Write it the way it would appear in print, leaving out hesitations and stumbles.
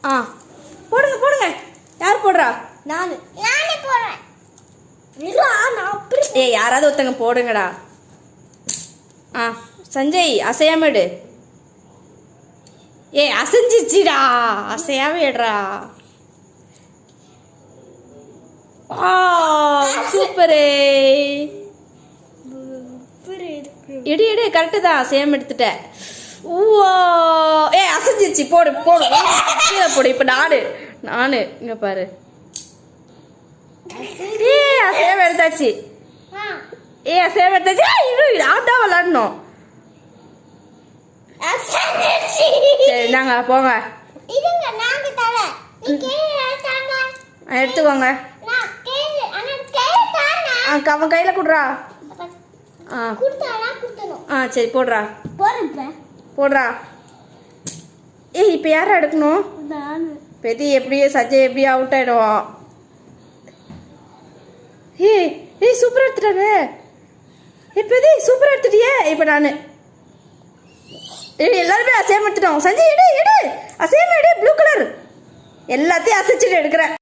ஆ போடுங்க போடுங்க. யார் போடுறா? நானே போடுறேன். ஏய் யாராவது ஒருத்தங்க போடுங்கடா. ஆ சஞ்சய் அசையாம எடு. ஏய் அசைஞ்சிச்சிடா, அசையாம எடுறா. ஆ சூப்பரே. எடு எடு கரெக்டு தான், அசையாம எடுத்துட்டேன். ஊவா ஏய் அசைஞ்சிச்சு, போடு போடு கீழே போடு. இப்போ நானு இங்க பாரு. ஏய் அசையாம எடுத்தாச்சு. ஏய் அசையாம எடுத்தாச்சு. நான் தான் விளாடணும். சரி நாங்க போங்க, எடுத்துக்கோங்க. அவன் கையில குடுறா. சரி போடுறா போடுறா. ஏய் இப்போ யாரை எடுக்கணும்? பெதி எப்படியே சஜய் எப்படியே அவுட் ஆயிடுவான். ஏய் சூப்பரா எடுத்துட்டாங்க. பெதி சூப்பரா எடுத்துட்டியே. இப்போ நான் எல்லாருமே அசையாம எடுத்துட்டோம். சஞ்சய் எடு அசையாம எடு. ப்ளூ கலர் எல்லாத்தையும் அசைச்சிட்டு எடுக்கிறேன்.